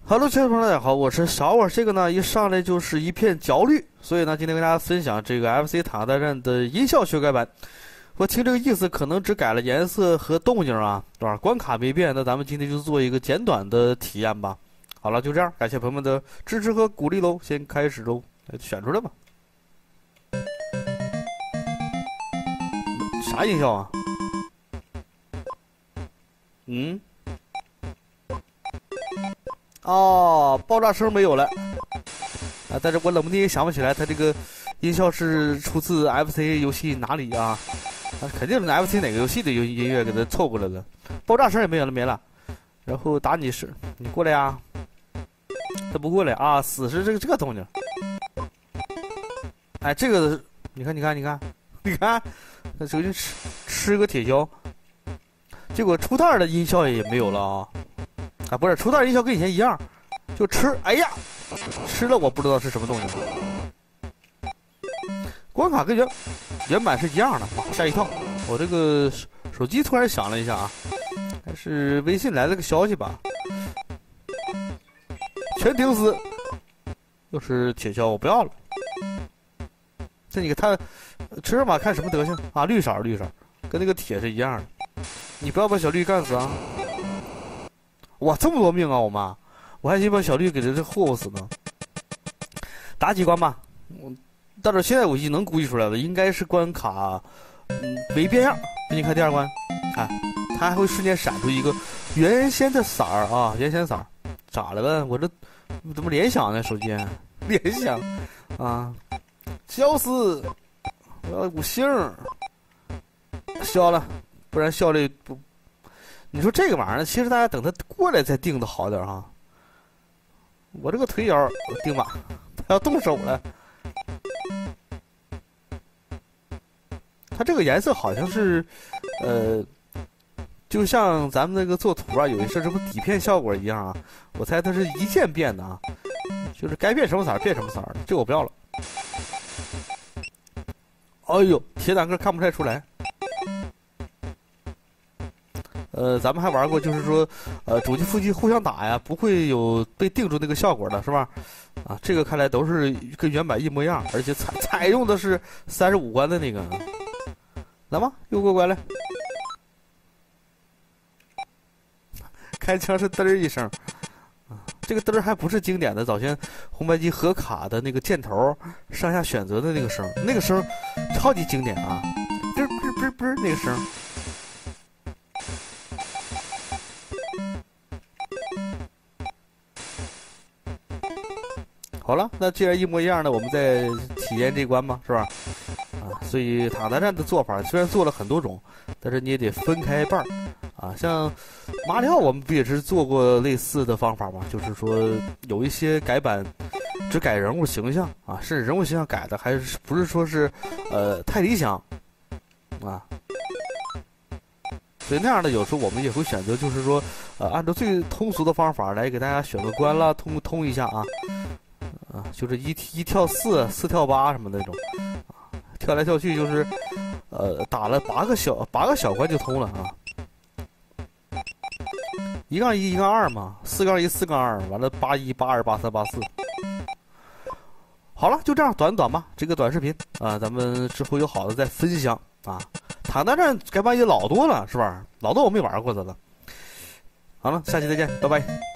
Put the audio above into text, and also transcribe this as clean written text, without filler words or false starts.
Hello， 亲爱的朋友大家好，我是小伟。这个呢，一上来就是一片焦虑，所以呢，今天跟大家分享这个 FC 塔大战的音效修改版。我听这个意思，可能只改了颜色和动静啊，对吧？关卡没变，那咱们今天就做一个简短的体验吧。好了，就这样，感谢朋友们的支持和鼓励喽。先开始喽，选出来吧。啥音效啊？哦，爆炸声没有了啊！但是我冷不丁也想不起来，它这个音效是出自 FC 游戏哪里啊？肯定是 FC 哪个游戏的音乐给它凑过来的。爆炸声也没有了，没了。然后打你是，你过来呀！他不过来啊！死是这个动静。哎，这个你看，他首先吃个铁锹，结果出袋的音效也没有了啊！啊，不是，出袋音效跟以前一样，就吃。哎呀，吃了我不知道是什么动静。关卡跟原版是一样的，哇，吓一跳！我这个手机突然响了一下啊，还是微信来了个消息吧。全停死！又是铁锹，我不要了。这你看他吃上吧，看什么德行啊？绿色，跟那个铁是一样的。你不要把小绿干死啊！哇，这么多命啊，我妈！我还寻把小绿给这霍霍死呢。打几关吧，但是现在我已经能估计出来了，应该是关卡，没变样。给你看第二关，看，它还会瞬间闪出一个原先的色儿啊，原先色儿，咋了呗？我这怎么联想呢？手机联想啊，笑死！我要股星儿，消了，不然效率不。你说这个玩意儿，其实大家等他过来再定的好点哈。我这个腿脚定吧，他要动手了。它这个颜色好像是，就像咱们那个做图啊，有一些什么底片效果一样啊。我猜它是一键变的啊，就是该变什么色变什么色。这我不要了。哎呦，铁坦克看不太出来。咱们还玩过，就是说，主机副机互相打呀，不会有被定住那个效果的，是吧？啊，这个看来都是跟原版一模一样，而且采用的是35关的那个。来吧，又过关了。开枪是嘚儿一声，这个嘚儿还不是经典的早先红白机合卡的那个箭头上下选择的那个声，那个声超级经典啊，嘚啵啵啵那个声。好了，那既然一模一样的，我们再体验这关吧，是吧？啊，所以塔大战的做法虽然做了很多种，但是你也得分开半儿。啊，像马里奥我们不也是做过类似的方法吗？就是说有一些改版只改人物形象啊，甚至人物形象改的还是不是说是太理想啊？所以那样的有时候我们也会选择，就是说按照最通俗的方法来给大家选个关啦，通一下啊。啊，就是一跳4，4跳8什么那种，跳来跳去就是，打了8个小关就通了啊。1杠1 1杠2嘛，4杠1 4杠2，完了81 82 83 84。好了，就这样短吧，这个短视频啊，咱们之后有好的再分享啊。塔大战改版也老多了，是吧？老多我没玩过的了。好了，下期再见，拜拜。